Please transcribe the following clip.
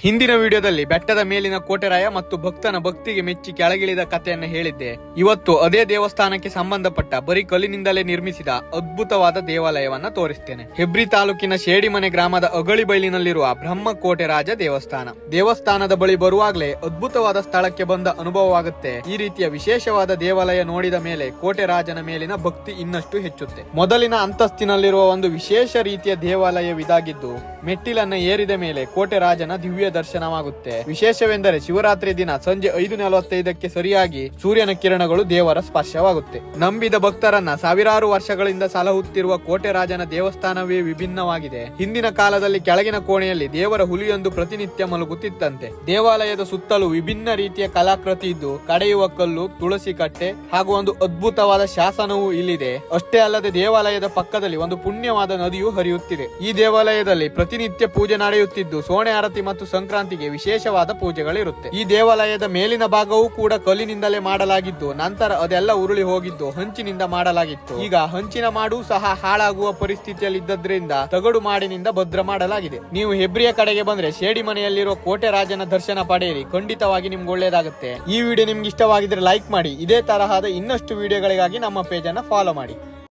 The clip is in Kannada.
ಹಿಂದಿನ ವಿಡಿಯೋದಲ್ಲಿ ಬೆಟ್ಟದ ಮೇಲಿನ ಕೋಟೆರಾಯ ಮತ್ತು ಭಕ್ತನ ಭಕ್ತಿಗೆ ಮೆಚ್ಚಿ ಕೆಳಗಿಳಿದ ಕಥೆಯನ್ನು ಹೇಳಿದ್ದೆ. ಇವತ್ತು ಅದೇ ದೇವಸ್ಥಾನಕ್ಕೆ ಸಂಬಂಧಪಟ್ಟ ಬರೀ ಕಲ್ಲಿನಿಂದಲೇ ನಿರ್ಮಿಸಿದ ಅದ್ಭುತವಾದ ದೇವಾಲಯವನ್ನ ತೋರಿಸ್ತೇನೆ. ಹೆಬ್ರಿ ತಾಲೂಕಿನ ಶೇಡಿಮನೆ ಗ್ರಾಮದ ಅಗಳಿಬೈಲಿನಲ್ಲಿರುವ ಬ್ರಹ್ಮಕೋಟೆ ರಾಜ ದೇವಸ್ಥಾನ. ದೇವಸ್ಥಾನದ ಬಳಿ ಬರುವಾಗಲೇ ಅದ್ಭುತವಾದ ಸ್ಥಳಕ್ಕೆ ಬಂದ ಅನುಭವವಾಗುತ್ತೆ. ಈ ರೀತಿಯ ವಿಶೇಷವಾದ ದೇವಾಲಯ ನೋಡಿದ ಮೇಲೆ ಕೋಟೆ ರಾಜನ ಮೇಲಿನ ಭಕ್ತಿ ಇನ್ನಷ್ಟು ಹೆಚ್ಚುತ್ತೆ. ಮೊದಲಿನ ಅಂತಸ್ತಿನಲ್ಲಿರುವ ಒಂದು ವಿಶೇಷ ರೀತಿಯ ದೇವಾಲಯವಿದಾಗಿದ್ದು, ಮೆಟ್ಟಿಲನ್ನ ಏರಿದ ಮೇಲೆ ಕೋಟೆ ರಾಜನ ದಿವ್ಯ ದರ್ಶನವಾಗುತ್ತೆ. ವಿಶೇಷವೆಂದರೆ ಶಿವರಾತ್ರಿ ದಿನ ಸಂಜೆ 5:45ಕ್ಕೆ ಸರಿಯಾಗಿ ಸೂರ್ಯನ ಕಿರಣಗಳು ದೇವರ ಸ್ಪರ್ಶವಾಗುತ್ತೆ. ನಂಬಿದ ಭಕ್ತರನ್ನ ಸಾವಿರಾರು ವರ್ಷಗಳಿಂದ ಸಲಹುತ್ತಿರುವ ಕೋಟೆ ರಾಜನ ದೇವಸ್ಥಾನವೇ ವಿಭಿನ್ನವಾಗಿದೆ. ಹಿಂದಿನ ಕಾಲದಲ್ಲಿ ಕೆಳಗಿನ ಕೋಣೆಯಲ್ಲಿ ದೇವರ ಹುಲಿಯೊಂದು ಪ್ರತಿನಿತ್ಯ ಮಲಗುತ್ತಿತ್ತಂತೆ. ದೇವಾಲಯದ ಸುತ್ತಲೂ ವಿಭಿನ್ನ ರೀತಿಯ ಕಲಾಕೃತಿ ಇದ್ದು, ಕಡೆಯುವ ಕಲ್ಲು, ತುಳಸಿ ಕಟ್ಟೆ ಹಾಗೂ ಒಂದು ಅದ್ಭುತವಾದ ಶಾಸನವೂ ಇಲ್ಲಿದೆ. ಅಷ್ಟೇ ಅಲ್ಲದೆ ದೇವಾಲಯದ ಪಕ್ಕದಲ್ಲಿ ಒಂದು ಪುಣ್ಯವಾದ ನದಿಯೂ ಹರಿಯುತ್ತಿದೆ. ಈ ದೇವಾಲಯದಲ್ಲಿ ಪ್ರತಿನಿತ್ಯ ಪೂಜೆ ನಡೆಯುತ್ತಿದ್ದು, ಸೋಣೆ ಆರತಿ ಮತ್ತು ಸಂಕ್ರಾಂತಿಗೆ ವಿಶೇಷವಾದ ಪೂಜೆಗಳಿರುತ್ತೆ. ಈ ದೇವಾಲಯದ ಮೇಲಿನ ಭಾಗವೂ ಕೂಡ ಕಲ್ಲಿನಿಂದಲೇ ಮಾಡಲಾಗಿದ್ದು, ನಂತರ ಅದೆಲ್ಲ ಉರುಳಿ ಹೋಗಿದ್ದು ಹಂಚಿನಿಂದ ಮಾಡಲಾಗಿತ್ತು. ಈಗ ಹಂಚಿನ ಮಾಡೂ ಸಹ ಹಾಳಾಗುವ ಪರಿಸ್ಥಿತಿಯಲ್ಲಿದ್ದರಿಂದ ತಗಡು ಮಾಡಿನಿಂದ ಭದ್ರ ಮಾಡಲಾಗಿದೆ. ನೀವು ಹೆಬ್ರಿಯ ಕಡೆಗೆ ಬಂದ್ರೆ ಶೇಡಿ ಮನೆಯಲ್ಲಿರುವ ಕೋಟೆ ರಾಜನ ದರ್ಶನ ಪಡೆಯಿರಿ. ಖಂಡಿತವಾಗಿ ನಿಮ್ಗೆ ಒಳ್ಳೇದಾಗುತ್ತೆ. ಈ ವಿಡಿಯೋ ನಿಮ್ಗೆ ಇಷ್ಟವಾಗಿದ್ರೆ ಲೈಕ್ ಮಾಡಿ. ಇದೇ ತರಹದ ಇನ್ನಷ್ಟು ವಿಡಿಯೋಗಳಿಗಾಗಿ ನಮ್ಮ ಪೇಜ್ ಅನ್ನ ಫಾಲೋ ಮಾಡಿ.